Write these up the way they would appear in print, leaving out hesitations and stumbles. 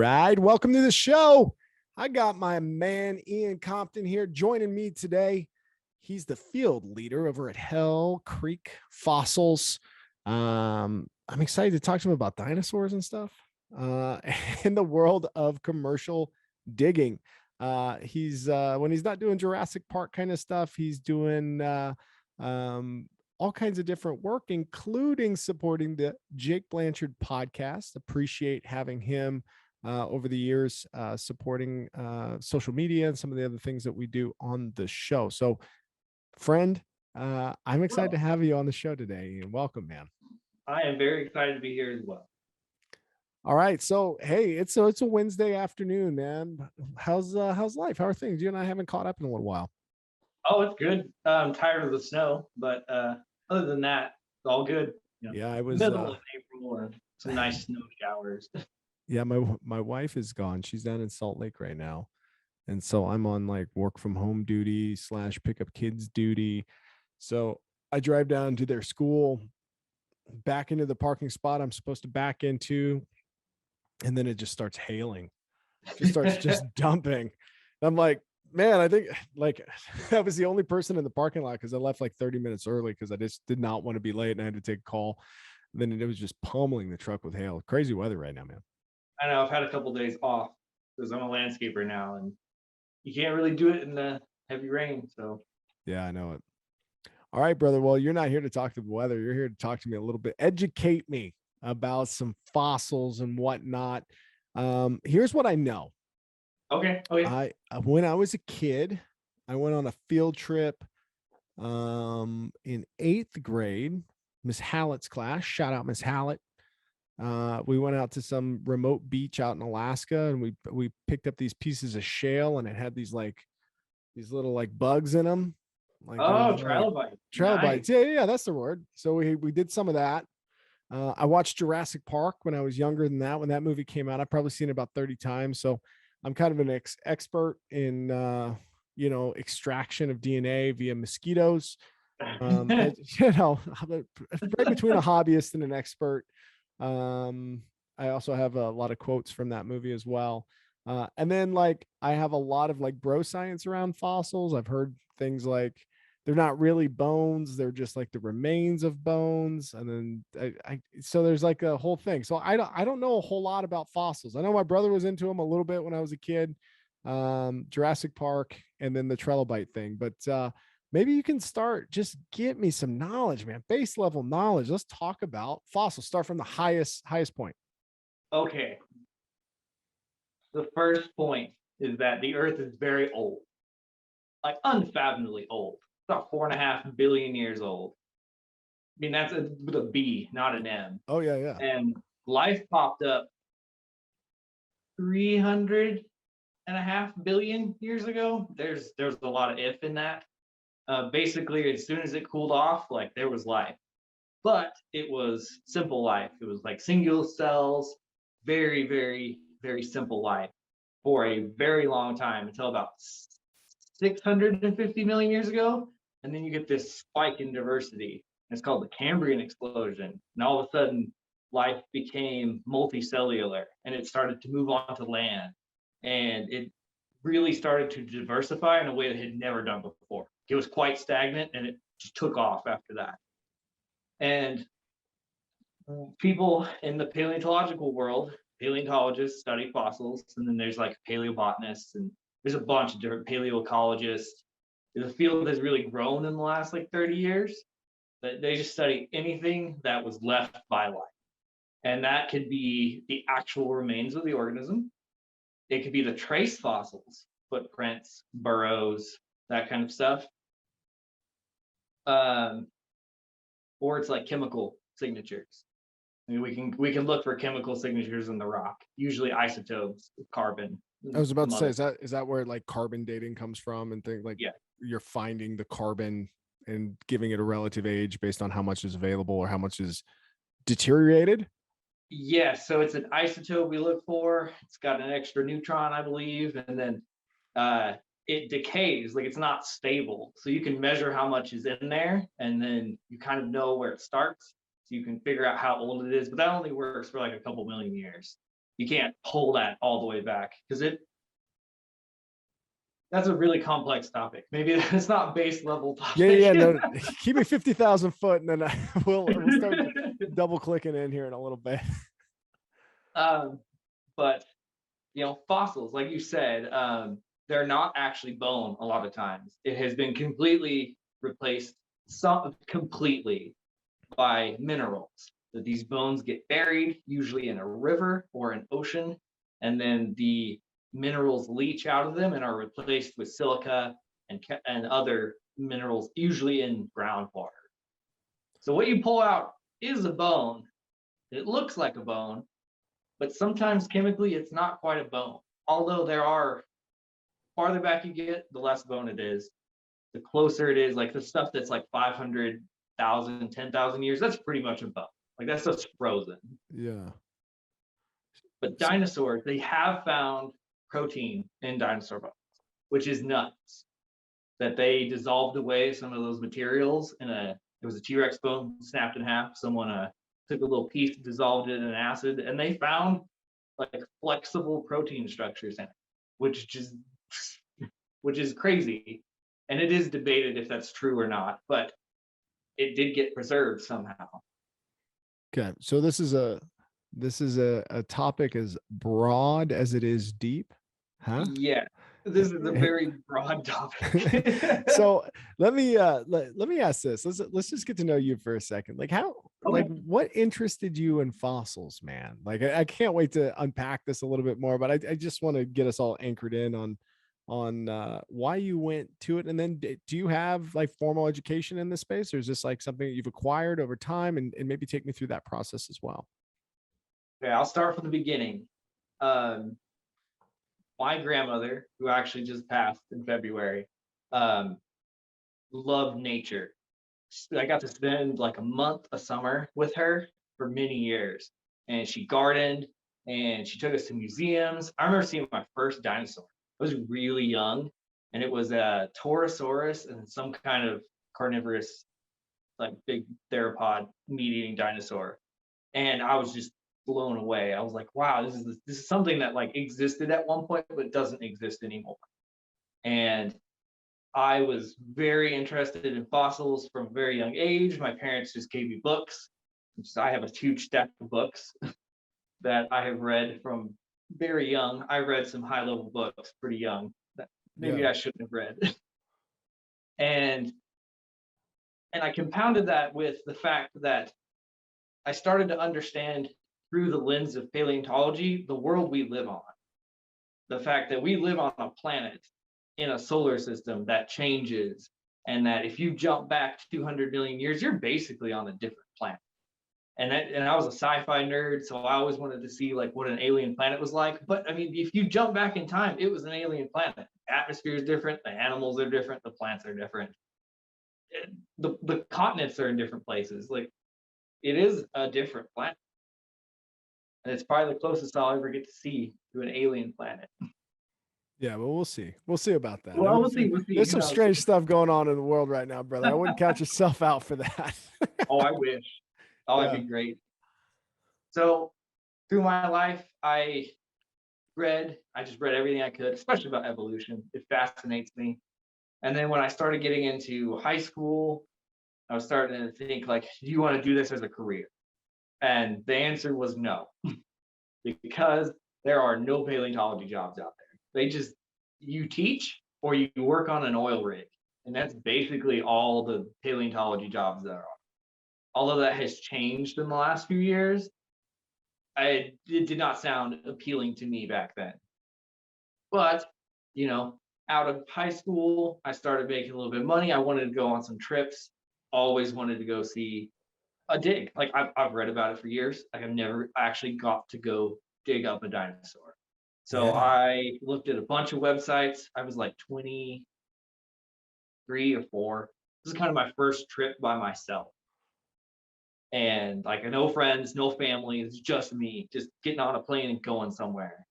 right. Welcome to the show. I got my man, Ian Compton here joining me today. He's the field leader over at Hell Creek Fossils. I'm excited to talk to him about dinosaurs and stuff in the world of commercial digging. He's when he's not doing Jurassic Park kind of stuff, he's doing all kinds of different work, including supporting the Jake Blanchard podcast. Appreciate having him over the years, supporting social media and some of the other things that we do on the show. So, friend, I'm excited to have you on the show today, and welcome, man. I am very excited to be here as well. All right, so hey, it's a Wednesday afternoon, man. How's life? How are things? You and I haven't caught up in a little while. Oh, it's good. I'm tired of the snow, but other than that, it's all good. Yeah, I was middle of April and some nice snow showers. Yeah, my wife is gone. She's down in Salt Lake right now. And so I'm on like work from home duty / pick up kids duty. So I drive down to their school, back into the parking spot I'm supposed to back into, and then it just starts hailing. It just starts just dumping. I'm like, man, I think like I was the only person in the parking lot because I left like 30 minutes early because I just did not want to be late and I had to take a call. Then it was just pummeling the truck with hail. Crazy weather right now, man. I know I've had a couple of days off because I'm a landscaper now, and you can't really do it in the heavy rain. So yeah, I know it. All right, brother. Well, you're not here to talk to the weather. You're here to talk to me a little bit, educate me about some fossils and whatnot. Here's what I know. Okay. When I was a kid, I went on a field trip in 8th grade, Miss Hallett's class. Shout out Miss Hallett. We went out to some remote beach out in Alaska, and we picked up these pieces of shale, and it had these little like bugs in them. Like trilobites. Trilobites. Yeah, that's the word. So we did some of that. I watched Jurassic Park when I was younger than that. When that movie came out, I've probably seen it about 30 times. So I'm kind of an expert in extraction of DNA via mosquitoes. Right between a hobbyist and an expert. I also have a lot of quotes from that movie as well. And then like I have a lot of like bro science around fossils. I've heard things like they're not really bones, they're just like the remains of bones. And then so there's like a whole thing. So I don't know a whole lot about fossils. I know my brother was into them a little bit when I was a kid. Jurassic Park and then the trilobite thing. But maybe you can just get me some knowledge, man. Base level knowledge. Let's talk about fossils. Start from the highest point. Okay. The first point is that the Earth is very old, like unfathomably old. About 4.5 billion years old. I mean, that's with a B, not an M. Oh yeah. And life popped up 300.5 billion years ago. There's a lot of if in that. Basically, as soon as it cooled off, like there was life, but it was simple life. It was like singular cells, very, very, very simple life for a very long time until about 650 million years ago. And then you get this spike in diversity. It's called the Cambrian explosion. And all of a sudden, life became multicellular and it started to move on to land. And it really started to diversify in a way that it had never done before. It was quite stagnant and it just took off after that. And people in the paleontological world, paleontologists study fossils, and then there's like paleobotanists, and there's a bunch of different paleoecologists. The field has really grown in the last like 30 years. But they just study anything that was left by life. And that could be the actual remains of the organism. It could be the trace fossils, footprints, burrows, that kind of stuff. Or it's like chemical signatures. I mean, we can look for chemical signatures in the rock, usually isotopes of carbon. I was about to say, is that where like carbon dating comes from and things like yeah. You're finding the carbon and giving it a relative age based on how much is available or how much is deteriorated? Yeah, so it's an isotope we look for. It's got an extra neutron, I believe, and then it decays, like it's not stable. So you can measure how much is in there, and then you kind of know where it starts. So you can figure out how old it is, but that only works for like a couple million years. You can't pull that all the way back because that's a really complex topic. Maybe it's not base level Yeah, topic. yeah, no, keep me 50,000 foot, and then we'll start double clicking in here in a little bit. But fossils, like you said, they're not actually bone a lot of times. It has been completely replaced, some completely, by minerals. That these bones get buried, usually in a river or an ocean, and then the minerals leach out of them and are replaced with silica and other minerals, usually in groundwater. So what you pull out is a bone. It looks like a bone, but sometimes chemically it's not quite a bone. Although there are, farther back you get, the less bone it is. The closer it is, like the stuff that's like 500,000, 10,000 years, that's pretty much a bone. Like that stuff's frozen. Yeah. But dinosaurs, they have found protein in dinosaur bones, which is nuts. That they dissolved away some of those materials it was a T-Rex bone snapped in half. Someone took a little piece, dissolved it in acid, and they found like flexible protein structures in it, which is crazy. And it is debated if that's true or not, but it did get preserved somehow. Okay, so this is a topic as broad as it is deep, huh? Yeah, this is a very broad topic. So let me ask this. Let's just get to know you for a second. Like Okay. what interested you in fossils, man? Like I can't wait to unpack this a little bit more, but I just want to get us all anchored in on why you went to it. And then do you have like formal education in this space, or is this like something that you've acquired over time? And maybe take me through that process as well. Okay, I'll start from the beginning. Um, my grandmother, who actually just passed in February, um, loved nature. I got to spend like a month a summer with her for many years, and she gardened and she took us to museums. I remember seeing my first dinosaur. I was really young, and it was a Torosaurus and some kind of carnivorous, like big theropod meat-eating dinosaur, and I was just blown away. I was like, wow, this is something that like existed at one point but doesn't exist anymore. And I was very interested in fossils from a very young age. My parents just gave me books. I have a huge stack of books that I have read from very young. I read some high level books pretty young that maybe Yeah. I shouldn't have read. and and I compounded that with the fact that I started to understand through the lens of paleontology the world we live on. The fact that we live on a planet in a solar system that changes, and that if you jump back 200 million years, you're basically on a different planet. And I was a sci-fi nerd, so I always wanted to see like what an alien planet was like. But I mean, if you jump back in time, it was an alien planet. Atmosphere is different, the animals are different, the plants are different, the continents are in different places. Like it is a different planet, and it's probably the closest I'll ever get to see to an alien planet. Yeah, well, we'll see. We'll see about that. Well, we'll see. We'll see. There's some strange stuff going on in the world right now, brother. I wouldn't count yourself out for that. Oh, I wish. Oh, that'd be great. So through my life, I just read everything I could, especially about evolution. It fascinates me. And then when I started getting into high school, I was starting to think like, do you want to do this as a career? And the answer was no, because there are no paleontology jobs out there. You teach or you work on an oil rig. And that's basically all the paleontology jobs there are. Although that has changed in the last few years, it did not sound appealing to me back then. But, out of high school, I started making a little bit of money. I wanted to go on some trips, always wanted to go see a dig. Like I've read about it for years. Like I've never actually got to go dig up a dinosaur. So Yeah. I looked at a bunch of websites. I was like 23 or 4. This is kind of my first trip by myself. And like no friends, no family, it's just me, just getting on a plane and going somewhere.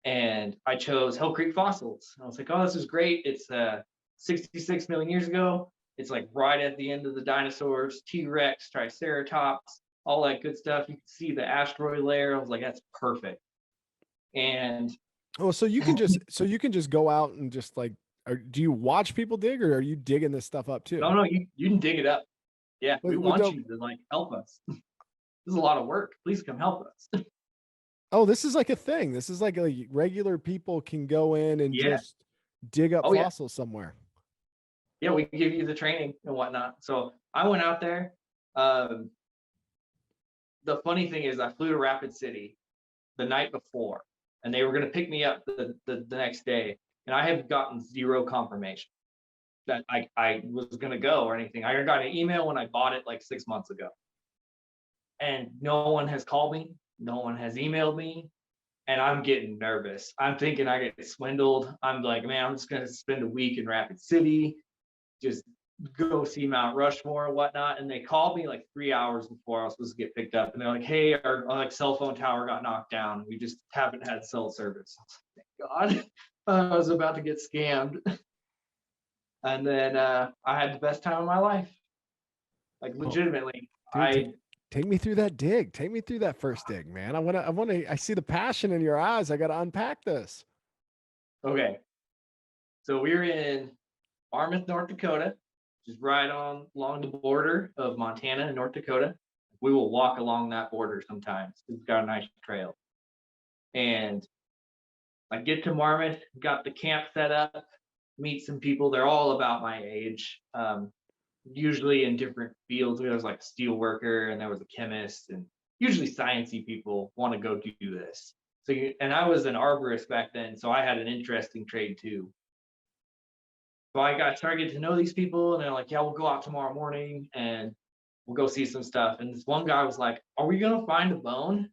And I chose Hell Creek Fossils. And I was like, oh, this is great. It's 66 million years ago. It's like right at the end of the dinosaurs, T-Rex, Triceratops, all that good stuff. You can see the asteroid layer. I was like, that's perfect. And Oh, so you can just go out and just like, do you watch people dig, or are you digging this stuff up too? no, no, you can dig it up. Yeah, we What want don't- you to like help us. This is a lot of work. Please come help us. oh, this is like a thing. This is like regular people can go in and Yeah. just dig up Oh yeah. fossils somewhere. Yeah, we can give you the training and whatnot. So I went out there. Um, the funny thing is I flew to Rapid City the night before, and they were going to pick me up the next day, and I have gotten zero confirmation that I was going to go or anything. I got an email when I bought it like 6 months ago, and no one has called me, no one has emailed me, and I'm getting nervous. I'm thinking I get swindled. I'm like, man, I'm just going to spend a week in Rapid City, just go see Mount Rushmore and whatnot. And they called me like 3 hours before I was supposed to get picked up. And they're like, hey, our like cell phone tower got knocked down. We just haven't had cell service. Thank God. I was about to get scammed. And then I had the best time of my life. Like Oh, legitimately. dude, take me through that dig. Take me through that first dig, man. I see the passion in your eyes. I got to unpack this. Okay. So we were in Armith, North Dakota, just right on along the border of Montana and North Dakota. We will walk along that border sometimes. It's got a nice trail. And I get to Marmot, got the camp set up, meet some people. They're all about my age, usually in different fields. There was like a steel worker and there was a chemist, and usually sciencey people want to go do this. So, and I was an arborist back then, so I had an interesting trade too. So I started getting to know these people, and they're like, yeah, we'll go out tomorrow morning and we'll go see some stuff. And this one guy was like, are we gonna find a bone?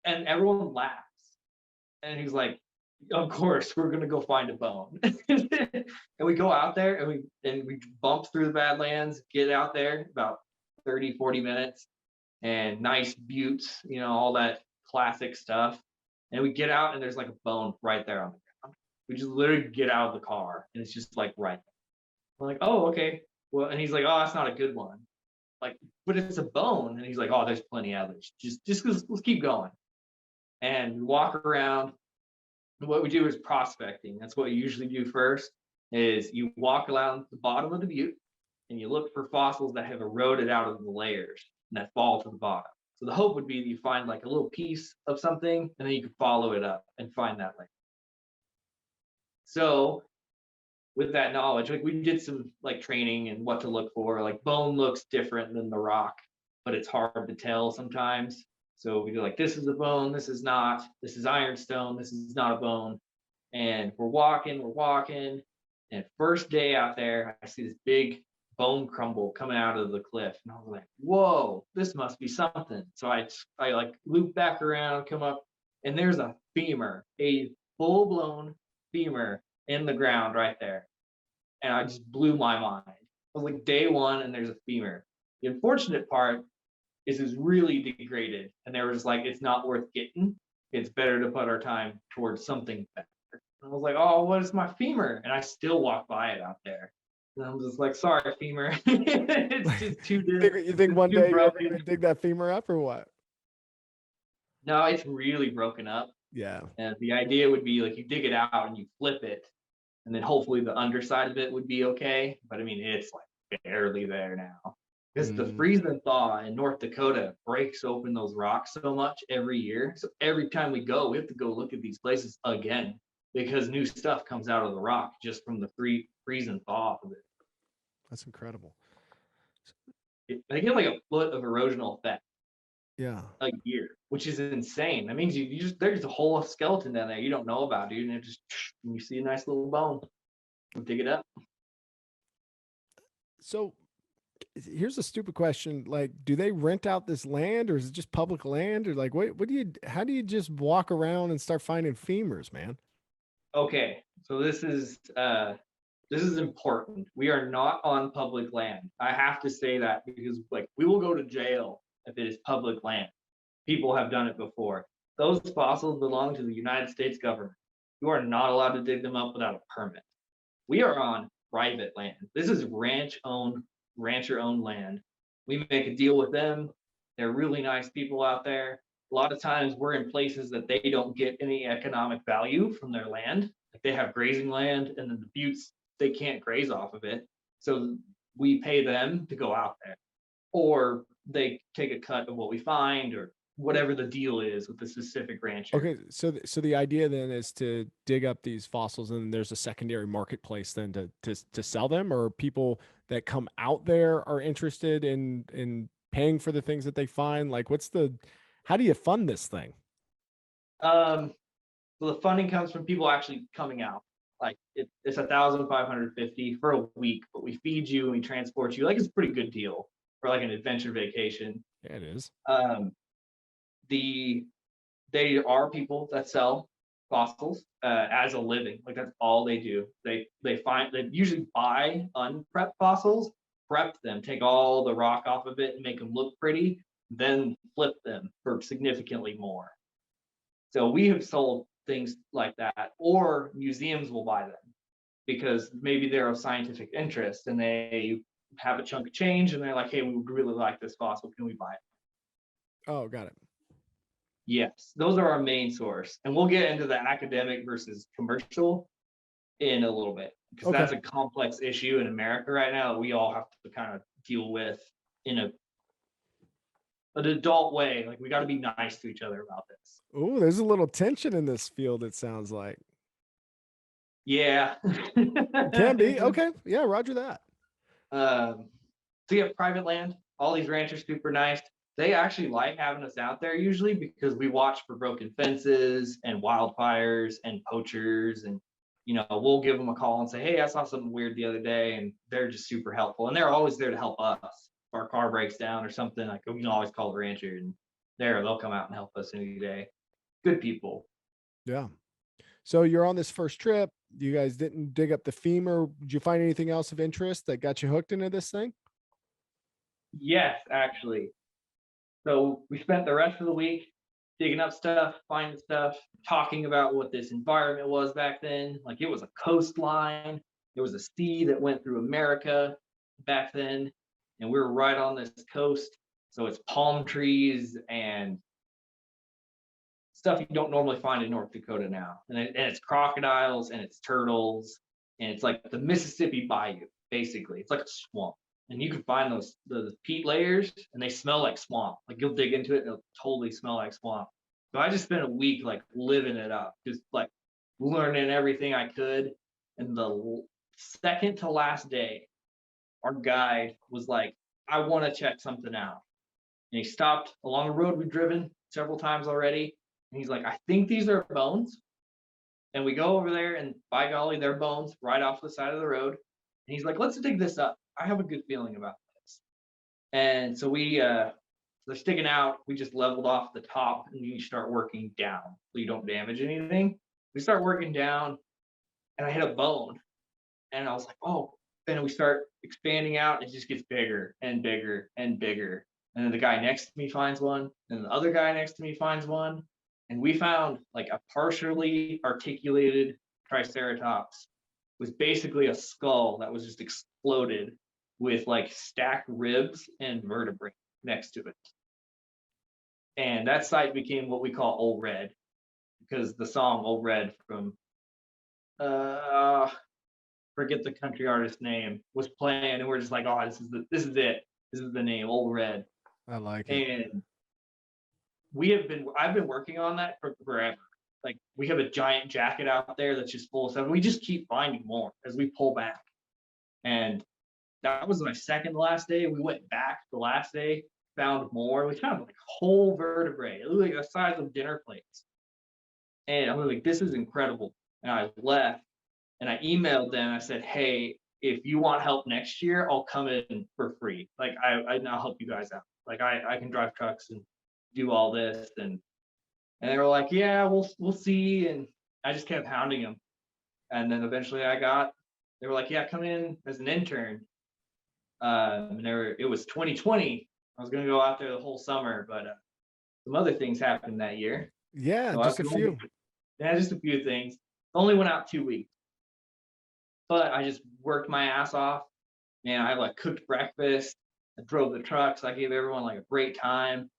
And everyone laughs. And he's like, of course, we're gonna go find a bone. And we go out there and we bump through the Badlands, get out there about 30, 40 minutes, and nice buttes, all that classic stuff. And we get out and there's like a bone right there on the ground. We just literally get out of the car and it's just like right there. We're like, oh, okay. Well, and he's like, oh, that's not a good one. Like, but it's a bone. And he's like, oh, there's plenty of others. Just let's keep going. And we walk around. What we do is prospecting. That's what you usually do first, is you walk around the bottom of the butte and you look for fossils that have eroded out of the layers and that fall to the bottom. So the hope would be that you find like a little piece of something and then you can follow it up and find that layer. So with that knowledge, like we did some like training and what to look for. Like bone looks different than the rock, but it's hard to tell sometimes. So we go like, this is a bone, this is not, this is ironstone, this is not a bone. And we're walking. And first day out there, I see this big bone crumble coming out of the cliff. And I was like, whoa, this must be something. So I like loop back around, come up, and there's a femur, a full-blown femur in the ground right there. And I just blew my mind. I was like, day one, and there's a femur. The unfortunate part is it's really degraded, and there was like, it's not worth getting. It's better to put our time towards something better. And I was like, oh, what is my femur? And I still walk by it out there. And I'm just like, sorry, femur. It's just too You think one day you're gonna dig that femur up or what? No, it's really broken up. Yeah. And the idea would be like you dig it out and you flip it, and then hopefully the underside of it would be okay. But I mean, it's like barely there now. Because the freeze and thaw in North Dakota breaks open those rocks so much every year. So every time we go, we have to go look at these places again because new stuff comes out of the rock just from the freeze and thaw of it. That's incredible. They get like a foot of erosional effect Yeah. a year, which is insane. That means you just, there's a whole skeleton down there you don't know about, dude. And it just, you see a nice little bone, we'll dig it up. So here's a stupid question. Like, do they rent out this land, or is it just public land, or like, how do you just walk around and start finding femurs, man? Okay, so this is important. We are not on public land. I have to say that because like we will go to jail if it is public land. People have done it before. Those fossils belong to the United States government. You are not allowed to dig them up without a permit. We are on private land. This is rancher owned land. We make a deal with them. They're really nice people out there. a lot of times we're in places that they don't get any economic value from their land. Like they have grazing land, and then the buttes, they can't graze off of it. So we pay them to go out there, or they take a cut of what we find, or whatever the deal is with the specific rancher. Okay, so so the idea then is to dig up these fossils, and there's a secondary marketplace then to sell them, or people that come out there are interested in paying for the things that they find. Like, what's the how do you fund this thing? Um, so the funding comes from people actually coming out. Like it's 1,550 for a week, but we feed you and we transport you. Like it's a pretty good deal for like an adventure vacation. Yeah, it is. Um, the they are people that sell fossils as a living. Like that's all they do. They usually buy unprepped fossils, prep them, take all the rock off of it and make them look pretty, then flip them for significantly more. So we have sold things like that, or museums will buy them because maybe they're of scientific interest and they have a chunk of change and they're like, hey, we would really like this fossil. Can we buy it? Oh, got it. Yes, those are our main source. And we'll get into the academic versus commercial in a little bit because Okay. that's a complex issue in America right now that we all have to kind of deal with in an adult way. Like we got to be nice to each other about this. Oh, there's a little tension in this field, it sounds like. Yeah. It can be. Okay. Yeah, roger that. So you have private land. All these ranchers super nice. They actually like having us out there usually because we watch for broken fences and wildfires and poachers, and we'll give them a call and say, hey, I saw something weird the other day, and they're just super helpful, and they're always there to help us. If our car breaks down or something, like we can always call the rancher, and they'll come out and help us any day. Good people. Yeah. So you're on this first trip. You guys didn't dig up the femur. Did you find anything else of interest that got you hooked into this thing? Yes, actually. So we spent the rest of the week digging up stuff, finding stuff, talking about what this environment was back then. Like it was a coastline, there was a sea that went through America back then, and we were right on this coast. So it's palm trees and stuff you don't normally find in North Dakota now. And it's crocodiles and it's turtles, and it's like the Mississippi Bayou, basically. It's like a swamp. And you can find those peat layers and they smell like swamp. Like you'll dig into it and it'll totally smell like swamp. So I just spent a week like living it up, just like learning everything I could. And the second to last day, our guide was like, I want to check something out. And he stopped along a road we've driven several times already. And he's like, I think these are bones. And we go over there, and by golly, they're bones right off the side of the road. And he's like, let's dig this up. I have a good feeling about this. And so they're sticking out. We just leveled off the top, and you start working down so you don't damage anything. We start working down, and I hit a bone. And I was like, oh. And we start expanding out. It just gets bigger and bigger and bigger. And then the guy next to me finds one, and the other guy next to me finds one. And we found like a partially articulated triceratops. It was basically a skull that was just exploded with like stacked ribs and vertebrae next to it. And that site became what we call Old Red, because the song Old Red from forget the country artist name was playing, and we're just like, oh, this is it. This is the name, Old Red. I like it. And I've been working on that for forever. Like we have a giant jacket out there that's just full of stuff. We just keep finding more as we pull back. And that was my second to last day. We went back the last day, found more. We found like whole vertebrae. It looked like the size of dinner plates. And I was like, this is incredible. And I left and I emailed them. I said, hey, if you want help next year, I'll come in for free. Like I'll help you guys out. Like I can drive trucks and do all this. And they were like, yeah, we'll see. And I just kept hounding them. And then eventually they were like, yeah, come in as an intern. And it was 2020. I was going to go out there the whole summer, but some other things happened that year. Yeah, So just a few. Yeah, just a few things. Only went out 2 weeks, but I just worked my ass off. Man, I like cooked breakfast. I drove the trucks. I gave everyone like a great time.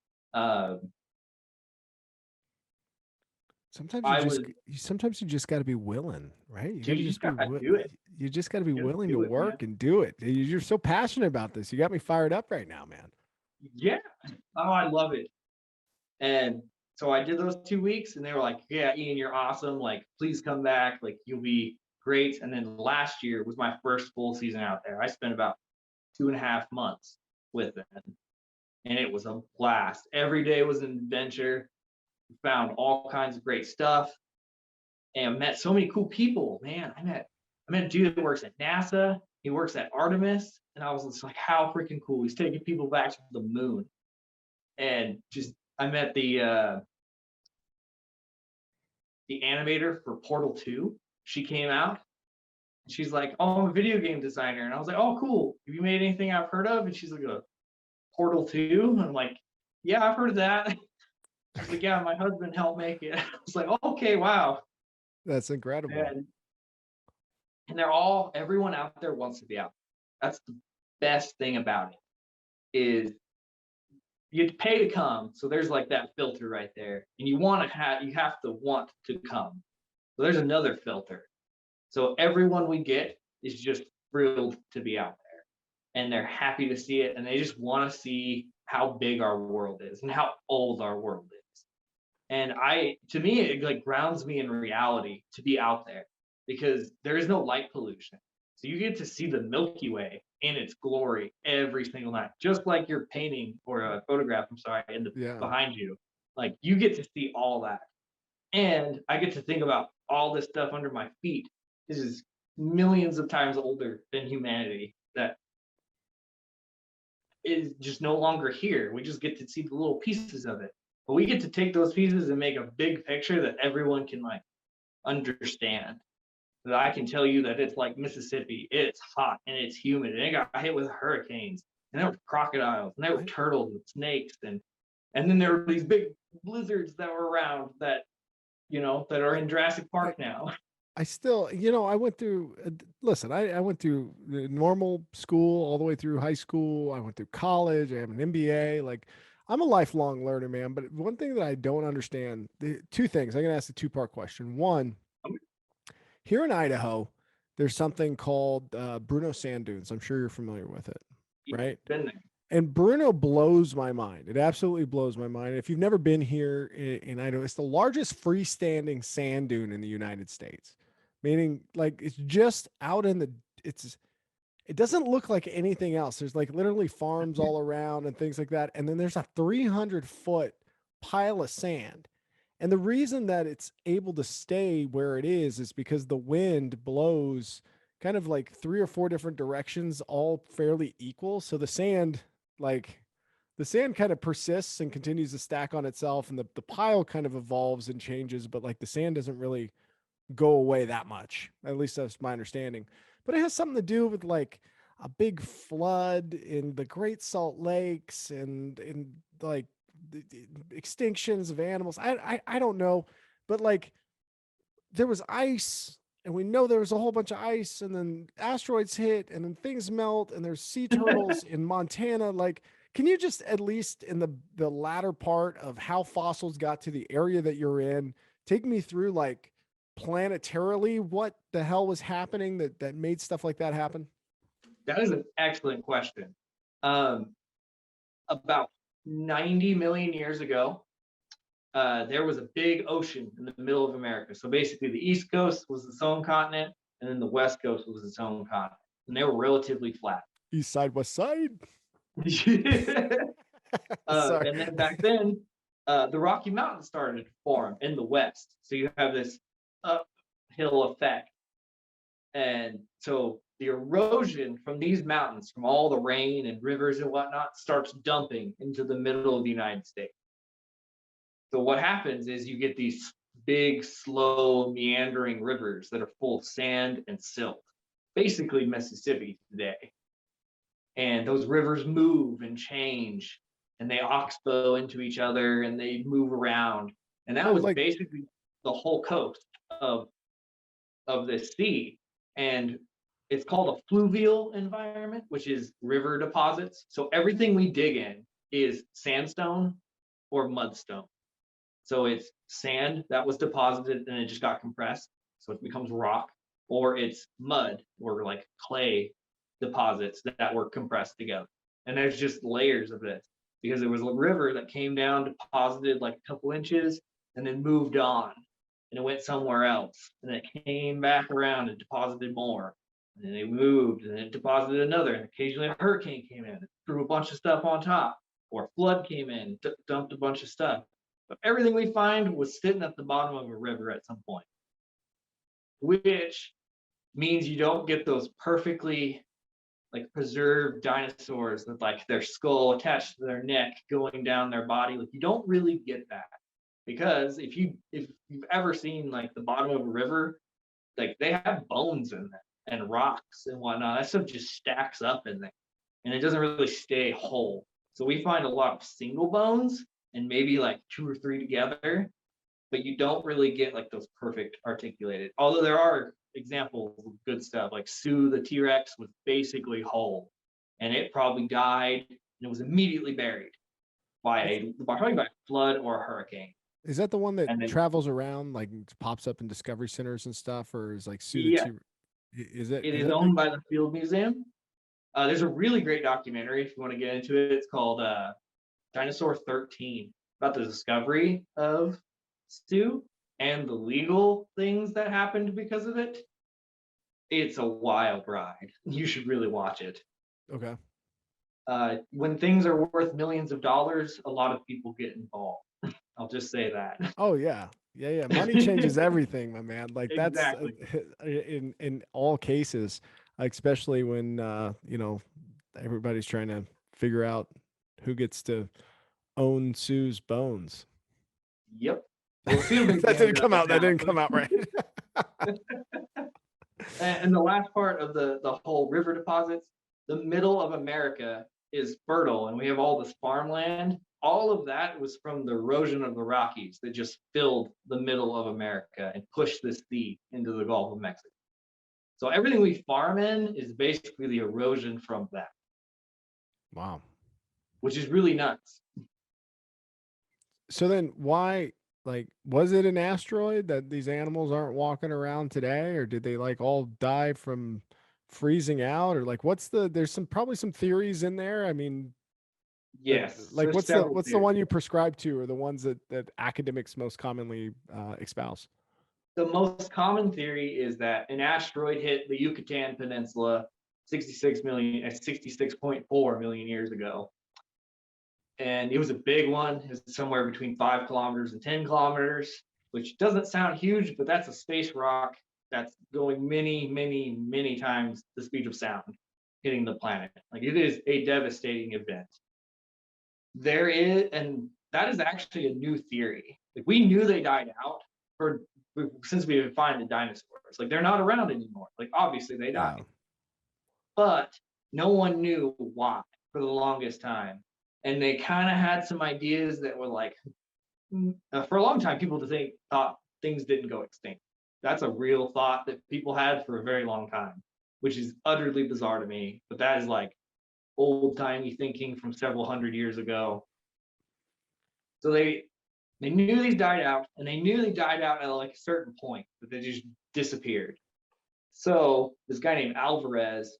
Sometimes I was, you just got to be willing, right? You got dude, to you just just be, gotta do it. you just got to be You gotta willing to do it, man. work and do it. You're so passionate about this. You got me fired up right now, man. Yeah. Oh, I love it. And so I did those 2 weeks, and they were like, "Yeah, Ian, you're awesome. Like, please come back. Like, you'll be great." And then last year was my first full season out there. I spent about 2.5 months with them, and it was a blast. Every day was an adventure. Found all kinds of great stuff, and met so many cool people. Man, I met a dude that works at NASA. He works at Artemis, and I was just like, how freaking cool! He's taking people back to the moon, and just I met the animator for Portal 2. She came out. And she's like, "Oh, I'm a video game designer," and I was like, "Oh, cool. Have you made anything I've heard of?" And she's like, Portal 2. And I'm like, "Yeah, I've heard of that." She's like, "Yeah, my husband helped make it." I was like, oh, "Okay, wow." That's incredible. And everyone out there wants to be out there. That's the best thing about it is you pay to come. So there's like that filter right there. And you have to want to come. So there's another filter. So everyone we get is just thrilled to be out there, and they're happy to see it, and they just want to see how big our world is and how old our world is. And to me, it like grounds me in reality to be out there because there is no light pollution. So you get to see the Milky Way in its glory every single night, just like your painting or a photograph. I'm sorry, in the Yeah. behind you, like you get to see all that, and I get to think about all this stuff under my feet. This is millions of times older than humanity that is just no longer here. We just get to see the little pieces of it. But we get to take those pieces and make a big picture that everyone can like understand. That I can tell you that it's like Mississippi, it's hot and it's humid, and it got hit with hurricanes, and there were crocodiles, and there were turtles and snakes, and then there were these big blizzards that were around that that are in Jurassic Park now. I still, I went through, listen, I went through the normal school all the way through high school. I went through college. I have an MBA. Like, I'm a lifelong learner, man. But one thing that I don't understand, two things, I'm going to ask a two-part question. One, here in Idaho, there's something called Bruno Sand Dunes. I'm sure you're familiar with it, right? Been there. And Bruno blows my mind. It absolutely blows my mind. If you've never been here in Idaho, it's the largest freestanding sand dune in the United States, meaning like it's just out in it doesn't look like anything else. There's like literally farms all around and things like that. And then there's a 300-foot pile of sand. And the reason that it's able to stay where it is because the wind blows kind of like 3 or 4 different directions, all fairly equal. So like the sand kind of persists and continues to stack on itself, and the pile kind of evolves and changes, but like the sand doesn't really go away that much. At least that's my understanding. But it has something to do with like a big flood in the Great Salt Lakes and like the extinctions of animals. I don't know, but like there was ice, and we know there was a whole bunch of ice, and then asteroids hit, and then things melt, and there's sea turtles in Montana. Like, can you just at least in the latter part of how fossils got to the area that you're in, take me through like planetarily what the hell was happening that made stuff like that happen? That is an excellent question. About 90 million years ago, there was a big ocean in the middle of America. So basically, the East Coast was its own continent, and then the West Coast was its own continent, and they were relatively flat. East side, west side. Sorry. And then back then, the Rocky Mountains started to form in the West. So you have this uphill effect. And so the erosion from these mountains, from all the rain and rivers and whatnot, starts dumping into the middle of the United States. So what happens is you get these big, slow, meandering rivers that are full of sand and silt, basically Mississippi today. And those rivers move and change, and they oxbow into each other, and they move around. And that was Like, basically the whole coast of this sea. And it's called a fluvial environment, which is river deposits. So everything we dig in is sandstone or mudstone. So it's sand that was deposited and it just got compressed, so it becomes rock, or it's mud or like clay deposits that were compressed together. And there's just layers of this because it was a river that came down, deposited like a couple inches, and then moved on. And it went somewhere else. And it came back around and deposited more. And then they moved and it deposited another. And occasionally a hurricane came in, threw a bunch of stuff on top, or a flood came in, dumped a bunch of stuff. But everything we find was sitting at the bottom of a river at some point, which means you don't get those perfectly like preserved dinosaurs with like their skull attached to their neck going down their body. Like you don't really get that because if you've ever seen like the bottom of a river, like they have bones in there and rocks and whatnot. That stuff just stacks up in there and it doesn't really stay whole. So we find a lot of single bones and maybe like two or three together, but you don't really get like those perfect articulated. Although there are examples of good stuff, like Sue the T-Rex was basically whole, and it probably died and it was immediately buried probably by a flood or a hurricane. Is that the one that And then travels around, like pops up in discovery centers and stuff, or is like Suda yeah, T? Is it? it Is is that big? owned by the Field Museum. There's a really great documentary if you want to get into it. It's called Dinosaur 13 about the discovery of Stu and the legal things that happened because of it. It's a wild ride. You should really watch it. Okay. When things are worth millions of dollars, a lot of people get involved. I'll just say that. Oh yeah, yeah, yeah. Money changes everything, my man. Like that's Exactly. in all cases, especially when everybody's trying to figure out who gets to own Sue's bones. Yep. Well, the Field That Museum didn't does come out. That now. didn't come out right. And the last part of the whole river deposits, the middle of America is fertile, and we have all this farmland. All of that was from the erosion of the Rockies that just filled the middle of America and pushed this sea into the Gulf of Mexico. So everything we farm in is basically the erosion from that, Wow. which is really nuts. So then why, like, was it an asteroid that these animals aren't walking around today, or did they like all die from freezing out, or like there's probably some theories in there. I mean, Yes, like there's what's the several theories. one you prescribe to, or the ones that academics most commonly espouse? The most common theory is that an asteroid hit the Yucatan Peninsula 66.4 million years ago. And it was a big one. It was somewhere between 5 kilometers and 10 kilometers, which doesn't sound huge, but that's a space rock that's going many, many, many times the speed of sound hitting the planet. Like it is a devastating event. There is, and that is actually a new theory. Like we knew they died out for since we defined the dinosaurs. Like they're not around anymore. Like obviously they Yeah. died, but no one knew why for the longest time. And they kind of had some ideas that were like, for a long time, people thought things didn't go extinct. That's a real thought that people had for a very long time, which is utterly bizarre to me. But that is like old timey thinking from several hundred years ago. So they knew these died out, and they knew they died out at like a certain point, but they just disappeared. So this guy named Alvarez,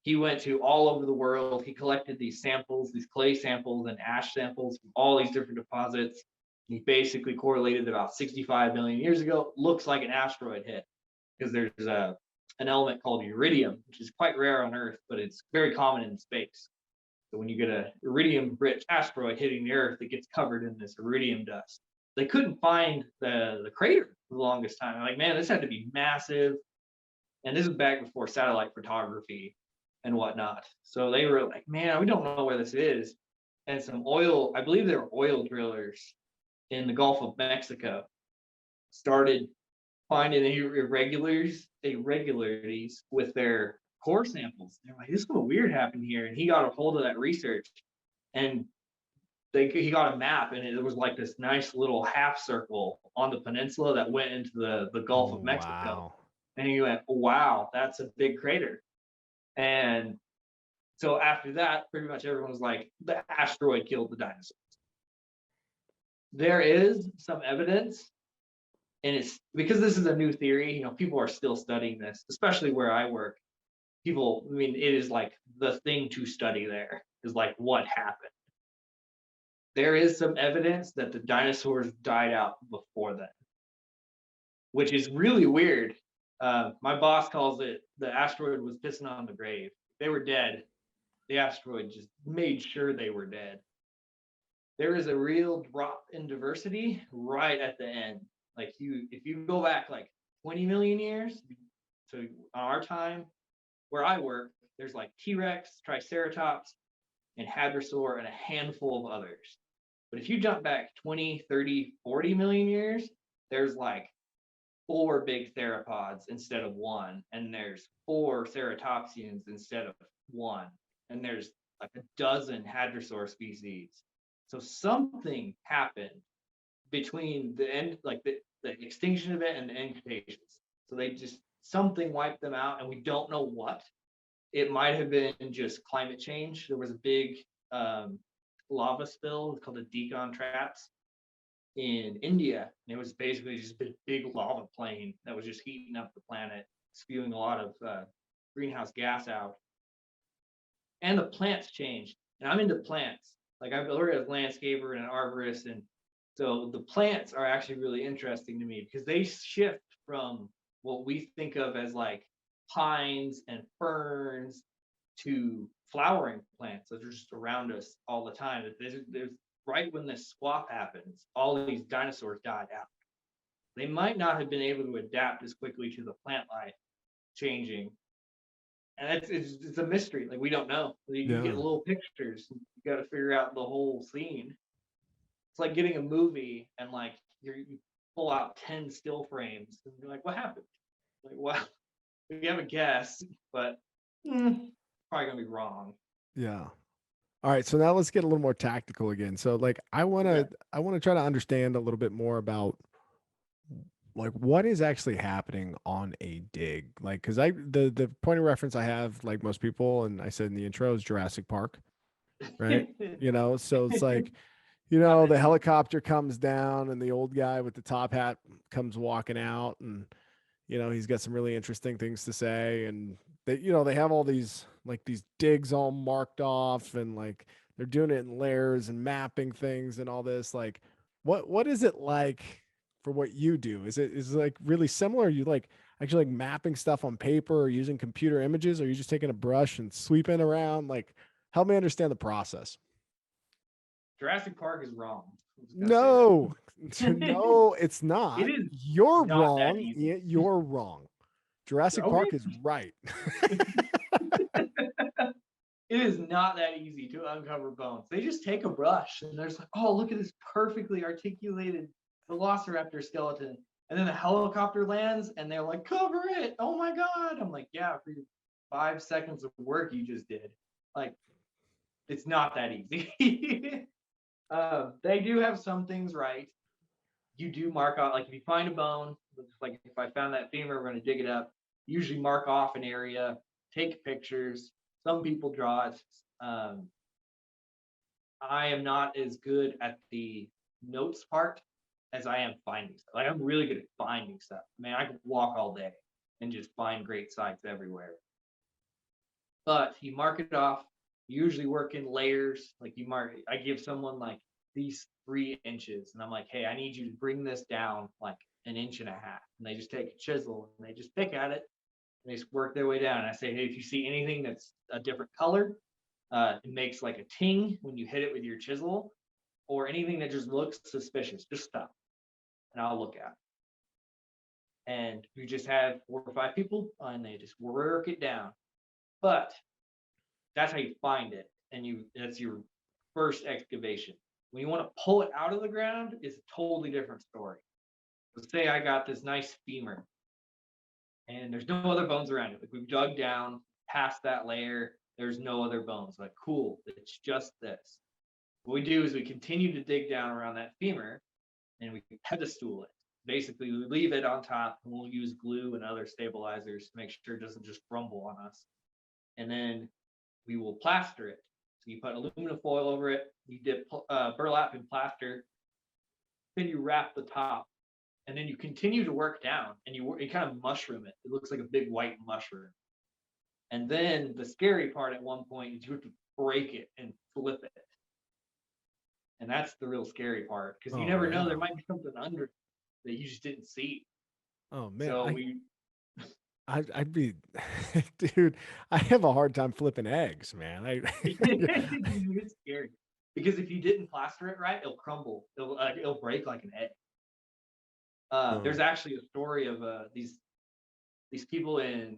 he went to all over the world. He collected these samples, these clay samples and ash samples from all these different deposits. He basically correlated about 65 million years ago. Looks like an asteroid hit because there's an element called iridium, which is quite rare on Earth, but it's very common in space. So when you get a iridium-rich asteroid hitting the Earth, it gets covered in this iridium dust. They couldn't find the crater for the longest time. They're like, man, this had to be massive. And this is back before satellite photography and whatnot. So they were like, man, we don't know where this is. And some oil, I believe they were oil drillers in the Gulf of Mexico, started finding irregularities with their core samples. They're like, this is what weird happened here. And he got a hold of that research, and he got a map, and it was like this nice little half circle on the peninsula that went into the Gulf of Mexico. Wow. And he went, wow, that's a big crater. And so after that, pretty much everyone was like, the asteroid killed the dinosaurs. There is some evidence, and it's because this is a new theory, people are still studying this, especially where I work. People, I mean, it is like the thing to study there is like what happened. There is some evidence that the dinosaurs died out before then, which is really weird. My boss calls it the asteroid was pissing on the grave. They were dead. The asteroid just made sure they were dead. There is a real drop in diversity right at the end. Like if you go back like 20 million years to our time, where I work, there's like T-Rex, Triceratops, and Hadrosaur, and a handful of others. But if you jump back 20, 30, 40 million years, there's like 4 big theropods instead of 1, and there's 4 ceratopsians instead of 1, and there's like a dozen hadrosaur species. So something happened between the end, like the extinction event and the end cretaceous. So they just something wiped them out, and we don't know what. It might have been just climate change. There was a big lava spill called the Deccan Traps in India, and it was basically just a big lava plain that was just heating up the planet, spewing a lot of greenhouse gas out. And the plants changed. And I'm into plants. Like I've worked as a landscaper and an arborist, and so the plants are actually really interesting to me because they shift from what we think of as like pines and ferns to flowering plants that are just around us all the time. There's right when this swap happens, all of these dinosaurs died out. They might not have been able to adapt as quickly to the plant life changing, and it's a mystery. Like we don't know. You get Yeah. little pictures. You got to figure out the whole scene. It's like getting a movie and like you pull out 10 still frames and you're like, what happened? Like, well, we have a guess, but probably gonna be wrong. Yeah. All right, so now let's get a little more tactical again. So like Okay. I want to try to understand a little bit more about like what is actually happening on a dig. Like cuz the point of reference I have like most people and I said in the intro is Jurassic Park, right? So it's like Not that the easy. helicopter comes down and the old guy with the top hat comes walking out and he's got some really interesting things to say and they have all these like these digs all marked off and like they're doing it in layers and mapping things and all this like what is it like for what you do? Is it like really similar? Are you like actually like mapping stuff on paper or using computer images or are you just taking a brush and sweeping around? Like help me understand the process. Jurassic Park is wrong. I'm just gonna say No, that. no, it's It not. is You're not that wrong. easy. You're wrong. Jurassic Okay. Park is right. It is not that easy to uncover bones. They just take a brush and there's like, oh, look at this perfectly articulated velociraptor skeleton. And then the helicopter lands and they're like, cover it. Oh my God. I'm like, yeah, for your 5 seconds of work you just did. Like, it's not that easy. They do have some things right. You do mark out, like if you find a bone, like if I found that femur, we're going to dig it up. Usually mark off an area, take pictures. Some people draw it. Um, I am not as good at the notes part as I am finding stuff. Like I'm really good at finding stuff. Man, I could walk all day and just find great sites everywhere. But you mark it off. You usually work in layers. Like you mark, I give someone like these 3 inches, and I'm like, hey, I need you to bring this down like an inch and a half. And they just take a chisel and they just pick at it and they just work their way down. And I say, hey, if you see anything that's a different color, it makes like a ting when you hit it with your chisel, or anything that just looks suspicious, just stop and I'll look at it. And you just have 4 or 5 people and they just work it down. But that's how you find it, and that's your first excavation. When you want to pull it out of the ground, it's a totally different story. Let's say I got this nice femur and there's no other bones around it. Like we've dug down past that layer, there's no other bones. Like, cool, it's just this. What we do is we continue to dig down around that femur and we pedestal it. Basically, we leave it on top and we'll use glue and other stabilizers to make sure it doesn't just crumble on us. And then we will plaster it. So you put aluminum foil over it, you dip burlap and plaster, then you wrap the top, and then you continue to work down, and you kind of mushroom it. It looks like a big white mushroom. And then the scary part at one point is you have to break it and flip it. And that's the real scary part because you Oh never know, yeah. there might be something under that you just didn't see. Oh man, So we I'd be, dude. I have a hard time flipping eggs, man. it's scary because if you didn't plaster it right, it'll crumble. It'll break like an egg. There's Oh, actually a story of these people in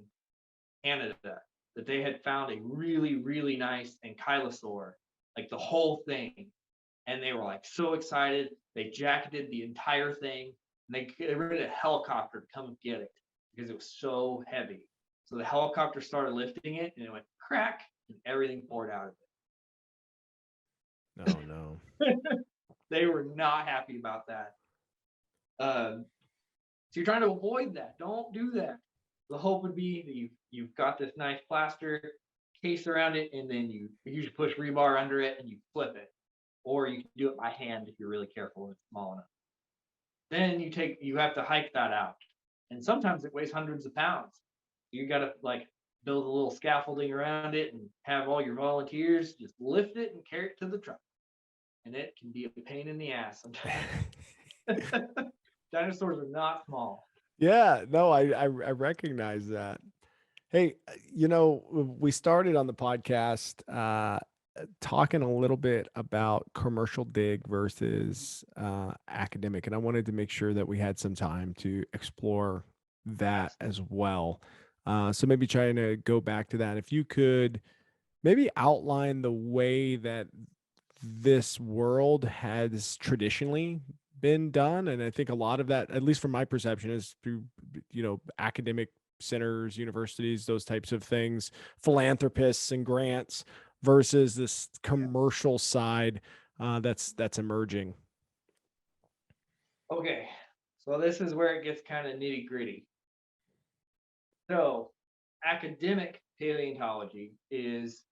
Canada that they had found a really nice ankylosaur, like the whole thing, and they were like so excited. They jacketed the entire thing, and they rented a helicopter to come get it because it was so heavy. So the helicopter started lifting it, and it went crack, and everything poured out of no, no. it. They were not happy about that. So you're trying to avoid that. Don't do that. The hope would be that you've got this nice plaster case around it, and then you usually push rebar under it and you flip it, or you can do it by hand if you're really careful and it's small enough. Then you have to hike that out, and sometimes it weighs hundreds of pounds. You got to like build a little scaffolding around it and have all your volunteers just lift it and carry it to the truck, and it can be a pain in the ass sometimes. Dinosaurs are not small. Yeah, no, I recognize that. Hey, we started on the podcast talking a little bit about commercial dig versus academic, and I wanted to make sure that we had some time to explore that Absolutely. as well. So maybe trying to go back to that. If you could maybe outline the way that this world has traditionally been done, and I think a lot of that, at least from my perception, is through academic centers, universities, those types of things, philanthropists and grants, versus this Yeah. commercial side that's emerging. Okay. So this is where it gets kind of nitty gritty. So academic paleontology is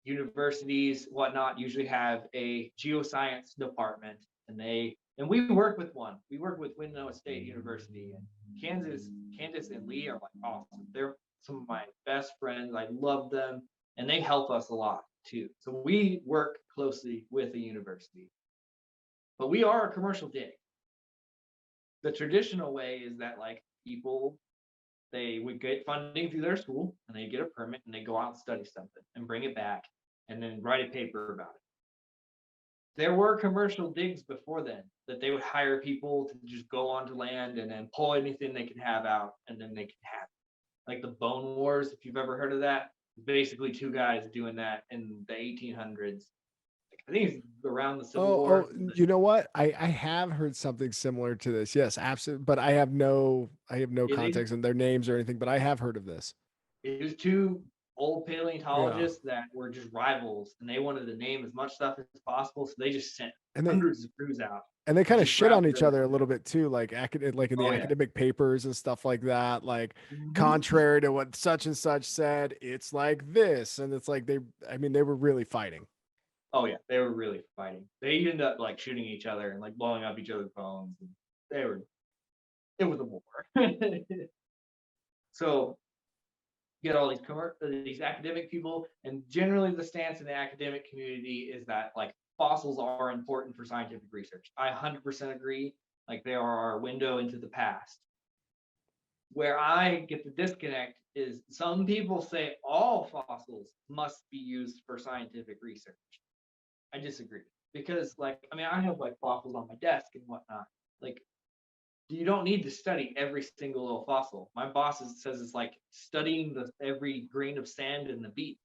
universities, whatnot, usually have a geoscience department, and we work with one. We work with Winona State University, and Candace and Lee are like awesome. They're some of my best friends. I love them, and they help us a lot too. So we work closely with the university, but we are a commercial dig. The traditional way is that like people they would get funding through their school and they get a permit and they go out and study something and bring it back and then write a paper about it. There were commercial digs before then that they would hire people to just go onto land and then pull anything they could have out and then they could have it. Like the Bone Wars, if you've ever heard of that, basically two guys doing that in the 1800s. I think it's around the Civil Oh, War. you know what? I have heard something similar to this. Yes, absolutely. But I have no Yeah, context on their names or anything, but I have heard of this. it was two old Yeah. paleontologists that were just rivals and they wanted to name as much stuff as possible. So they just sent And they hundreds of crews out and they to kind of just shit grab on each whatever. other a little bit too, like like in the Oh, yeah. academic papers and stuff like that. Like, Mhm. contrary to what such and such said, it's like this, and it's like I mean, they were really fighting. Oh, yeah. They were really fighting. They ended up like shooting each other and like blowing up each other's bones. And they were, it was a war. So you get all these academic people, and generally the stance in the academic community is that like fossils are important for scientific research. I 100% agree. Like they are our window into the past. Where I get the disconnect is some people say all fossils must be used for scientific research. I disagree because, like, I mean, I have like fossils on my desk and whatnot. Like, you don't need to study every single little fossil. My boss says it's like studying every grain of sand in the beach.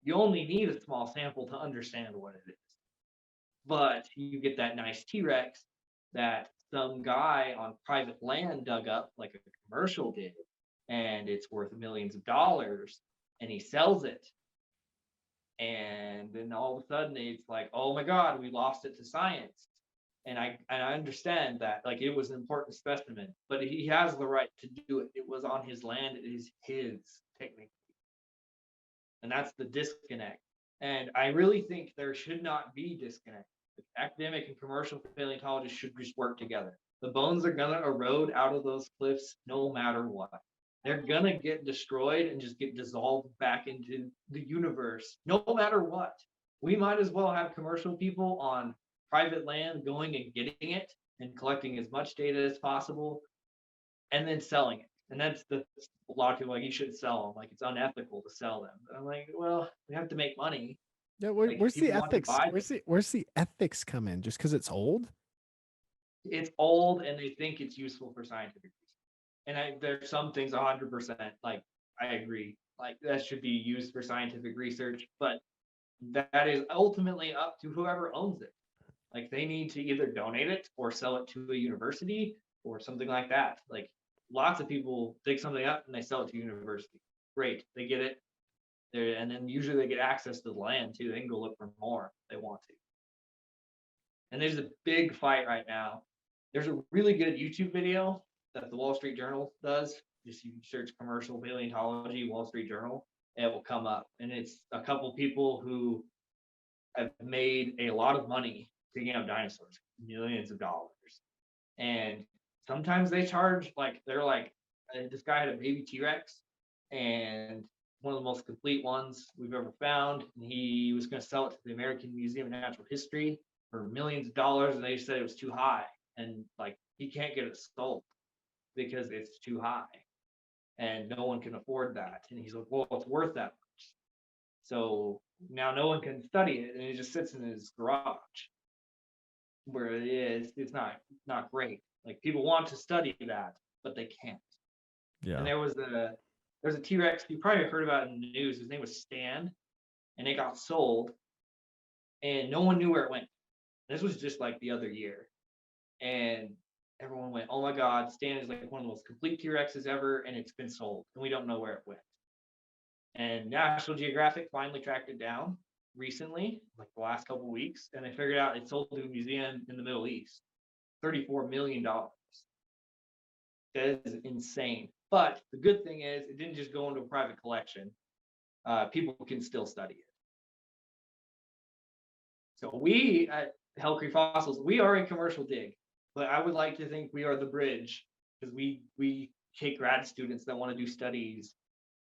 You only need a small sample to understand what it is. But you get that nice T Rex that some guy on private land dug up, like a commercial did, and it's worth millions of dollars, and he sells it. And then all of a sudden it's like, oh my God, we lost it to science. And I understand that like it was an important specimen, but he has the right to do it. It was on his land, it is his technically. And that's the disconnect. And I really think there should not be disconnect. Academic and commercial paleontologists should just work together. The bones are gonna erode out of those cliffs no matter what. They're gonna get destroyed and just get dissolved back into the universe no matter what. We might as well have commercial people on private land going and getting it and collecting as much data as possible and then selling it. And that's a lot of people like, you shouldn't sell them. Like, it's unethical to sell them. But I'm like, well, we have to make money. Yeah, Like, where's the people want to ethics? buy them. Where's the ethics come in? Just because it's old? It's old and they think it's useful for scientific reasons. And there's some things 100%, like, I agree. Like, that should be used for scientific research, but that is ultimately up to whoever owns it. Like, they need to either donate it or sell it to a university or something like that. Like, lots of people dig something up and they sell it to university. Great, they get it. And then usually they get access to the land too. They can go look for more if they want to. And there's a big fight right now. There's a really good YouTube video that the Wall Street Journal does. Just you search commercial paleontology, Wall Street Journal, and it will come up. And it's a couple people who have made a lot of money picking up dinosaurs, millions of dollars. And sometimes they charge, like, they're like, this guy had a baby T-Rex and one of the most complete ones we've ever found. And he was going to sell it to the American Museum of Natural History for millions of dollars. And they said it was too high. And like, he can't get it sold because it's too high and no one can afford that. And he's like, well, it's worth that much. So now no one can study it and it just sits in his garage where it is. It's not great. Like, people want to study that, but they can't. Yeah. And there's a T-Rex, you probably heard about it in the news. His name was Stan, and it got sold and no one knew where it went. This was just like the other year. And everyone went, oh my God, Stan is like one of the most complete T-Rexes ever, and it's been sold, and we don't know where it went. And National Geographic finally tracked it down recently, like the last couple of weeks, and they figured out it sold to a museum in the Middle East, $34 million. That is insane. But the good thing is, it didn't just go into a private collection. People can still study it. So we at Hell Creek Fossils, we are a commercial dig, but I would like to think we are the bridge, because we take grad students that want to do studies,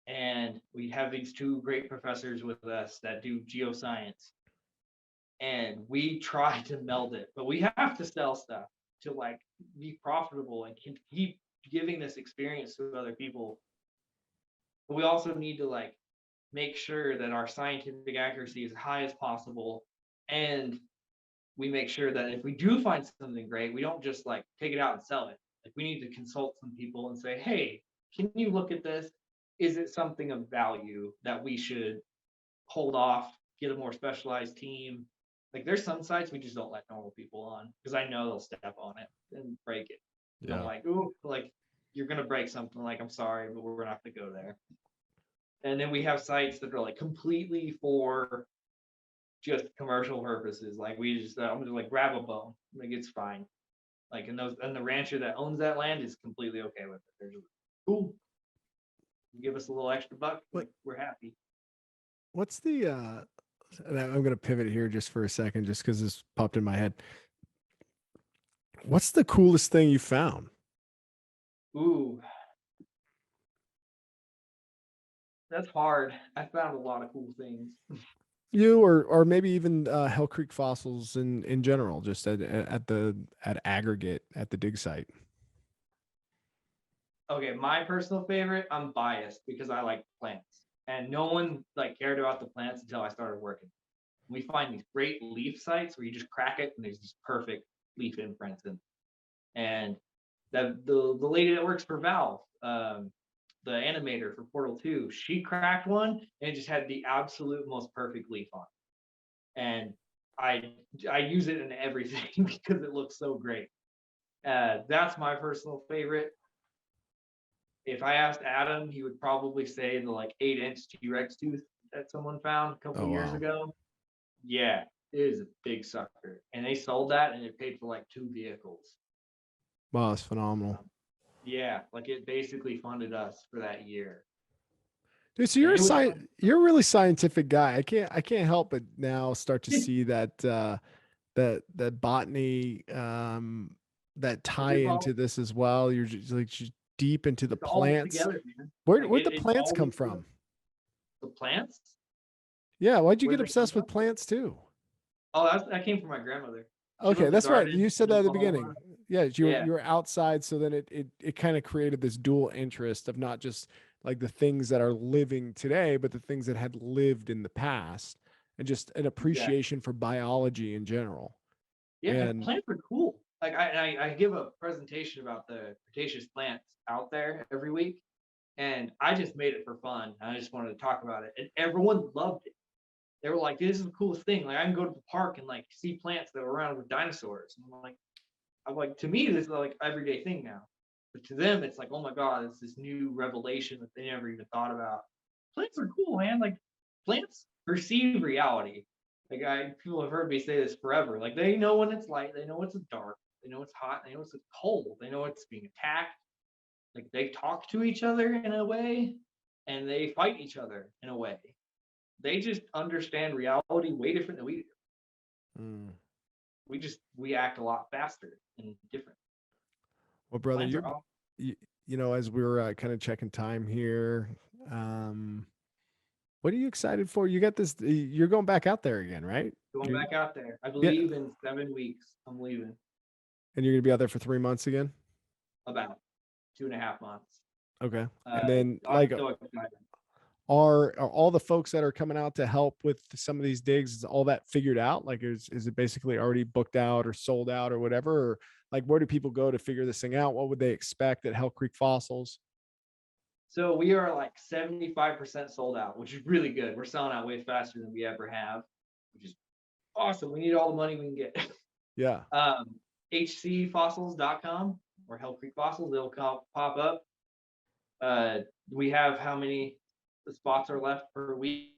and we have these two great professors with us that do geoscience, and we try to meld it, but we have to sell stuff to like be profitable and keep giving this experience to other people. But we also need to like make sure that our scientific accuracy is high as possible, and we make sure that if we do find something great, we don't just like take it out and sell it. Like, we need to consult some people and say, hey, can you look at this? Is it something of value that we should hold off, get a more specialized team? Like, there's some sites we just don't let normal people on because I know they'll step on it and break it. Yeah. I'm like, ooh, like, you're gonna break something. Like, I'm sorry, but we're gonna have to go there. And then we have sites that are like completely for just commercial purposes. Like, we just I'm just like, grab a bone, like, it's fine. Like, and the rancher that owns that land is completely okay with it. They're just like, cool, give us a little extra buck, like, we're happy. What's the and I'm gonna pivot here just for a second, just because this popped in my head. What's the coolest thing you found? Ooh, that's hard. I found a lot of cool things. You or maybe even Hell Creek Fossils in general, just at aggregate at the dig site. Okay, my personal favorite, I'm biased because I like plants, and no one like cared about the plants until I started working. We find these great leaf sites where you just crack it and there's these perfect leaf imprints in. And the lady that works for Valve, the animator for Portal 2, she cracked one and it just had the absolute most perfect leaf on it. And I use it in everything because it looks so great. That's my personal favorite. If I asked Adam, he would probably say the like 8-inch T-Rex tooth that someone found a couple years ago. Yeah, it is a big sucker. And they sold that and it paid for like 2 vehicles. Wow, that's phenomenal. Yeah, like, it basically funded us for that year. Dude, so you're a really scientific guy. I can't help but now start to see that that botany, that tie It's into all this as well. You're just deep into the it's all plants. together, man. Like Where'd the it's plants all come from? the plants. Yeah, why'd you Where get did they come obsessed with from? plants too? Oh, that came from my grandmother. She Okay, loved to that's right. garden You said in that at the Oklahoma. beginning. Yeah, Yeah, you were outside, so then it kind of created this dual interest of not just like the things that are living today, but the things that had lived in the past, and just an exactly. appreciation for biology in general. Yeah, and And plants are cool. Like I give a presentation about the Cretaceous plants out there every week, and I just made it for fun. I just wanted to talk about it, and everyone loved it. They were like, "This is the coolest thing." Like I can go to the park and like see plants that were around with dinosaurs. And I'm like, to me, this is like everyday thing now, but to them, it's like, oh my god, it's this new revelation that they never even thought about. Plants are cool, man. Like plants perceive reality. Like people have heard me say this forever. Like they know when it's light, they know when it's dark, they know it's hot, they know it's cold, they know it's being attacked. Like they talk to each other in a way, and they fight each other in a way. They just understand reality way different than we do. mm, We act a lot faster and different. well, brother, Plants are all you, you know, as we were kind of checking time here, um, what are you excited for? You got this. You're going back out there again, right? going back out there. I Yeah, believe in 7 weeks. I'm leaving and you're gonna be out there for 3 months again. about 2.5 months. Okay, and then I'm like so excited. are all the folks that are coming out to help with some of these digs, is all that figured out? Like is it basically already booked out or sold out or whatever? Or like where do people go to figure this thing out? What would they expect at Hell Creek Fossils? So we are like 75% sold out, which is really good. We're selling out way faster than we ever have, which is awesome. We need all the money we can get. Yeah. um, hcfossils.com or Hell Creek Fossils, they'll pop up. Uh, we have how many the spots are left per week.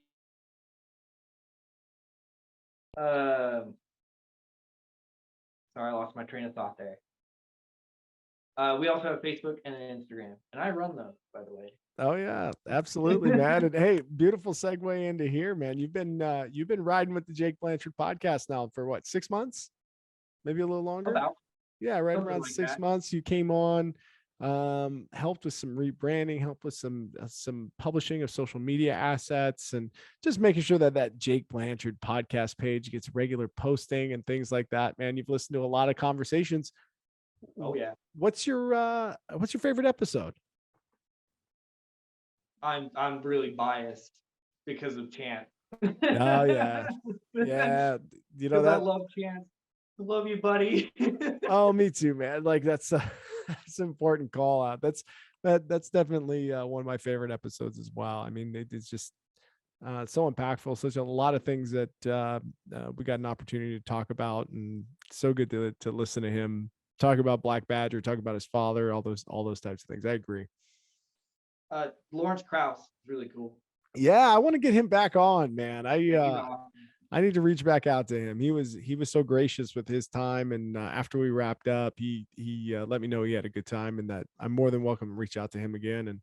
Um, sorry, I lost my train of thought there. We also have Facebook and an Instagram, and I run those, by the way. Oh yeah, absolutely, man. And hey, beautiful segue into here, man. You've been riding with the Jake Blanchard podcast now for what, 6 months? Maybe a little longer? About Yeah, right something around like six that. months. You came on, helped with some rebranding, helped with some publishing of social media assets, and just making sure that that Jake Blanchard podcast page gets regular posting and things like that. Man, you've listened to a lot of conversations. Oh yeah, What's your favorite episode? I'm really biased because of Chance. Oh yeah, yeah. You know Because I that. love Chance. I love you, buddy. Oh, me too, man. Like that's that's an important call out. That's definitely one of my favorite episodes as well. I mean, it's just so impactful. Such a lot of things that we got an opportunity to talk about, and so good to listen to him talk about Black Badger, talk about his father, all those types of things. I agree. Lawrence Krauss is really cool. Yeah, I want to get him back on, man. Yeah, he's awesome. I need to reach back out to him. He was so gracious with his time, and after we wrapped up, he let me know he had a good time, and that I'm more than welcome to reach out to him again. And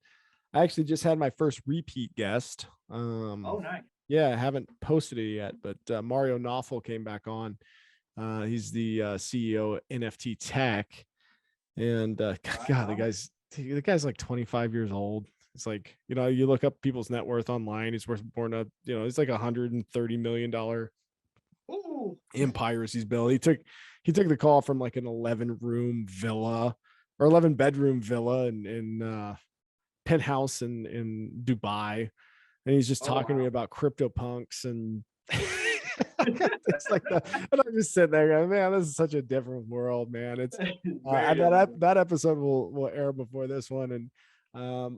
I actually just had my first repeat guest. Oh, nice. Yeah, I haven't posted it yet, but Mario Knopfel came back on. He's the CEO of NFT Tech, and Right God, on. the guy's like 25 years old. It's like, you know, you look up people's net worth online. He's worth born up, you know, it's like $130 million Ooh. empires he's built. He took the call from like an 11-room villa or 11-bedroom villa in penthouse in Dubai, and he's just Oh talking to me wow. about CryptoPunks and it's like and I'm just sitting there going, man, this is such a different world, man. It's Very different. that episode will air before this one, and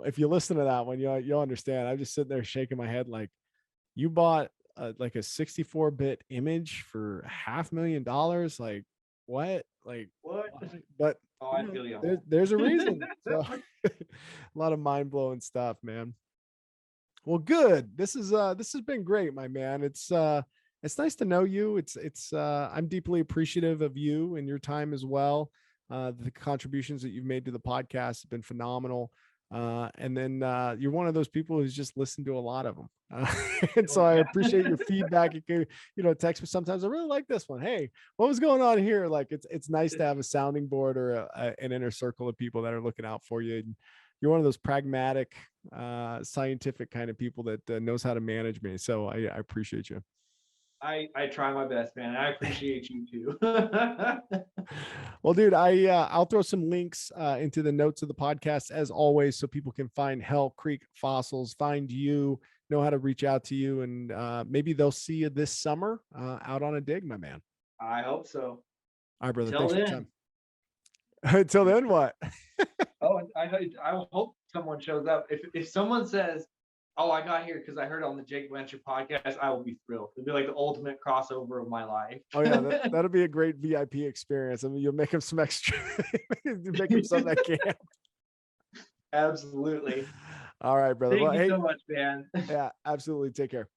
if you listen to that one, you'll understand. I'm just sitting there shaking my head like, you bought like a 64-bit image for $500,000, like what, like What? why? But Oh, you I know, feel you on that. there's a reason. So a lot of mind-blowing stuff, man. Well, good. This has been great, my man. It's nice to know you. I'm deeply appreciative of you and your time as well. The contributions that you've made to the podcast have been phenomenal. And then you're one of those people who's just listened to a lot of them. And so Oh, I yeah. appreciate your feedback. You can, text me sometimes. I really like this one. Hey, what was going on here? Like it's nice to have a sounding board or an inner circle of people that are looking out for you. And you're one of those pragmatic, scientific kind of people that knows how to manage me. So I appreciate you. I try my best, man. I appreciate you too. Well, dude, I'll throw some links into the notes of the podcast as always, so people can find Hell Creek Fossils, find you, know how to reach out to you, and maybe they'll see you this summer out on a dig, my man. I hope so. All right, brother. Till Thanks for your then. time. Until then, what? Oh, I hope someone shows up. If someone says, "Oh, I got here because I heard on the Jake Blanchard podcast," I will be thrilled. It'll be like the ultimate crossover of my life. Oh yeah, that'll be a great VIP experience. I mean, you'll make them some extra, make them something at camp. Absolutely. All right, brother. Thank Well, you hey, so much, man. yeah, absolutely. Take care.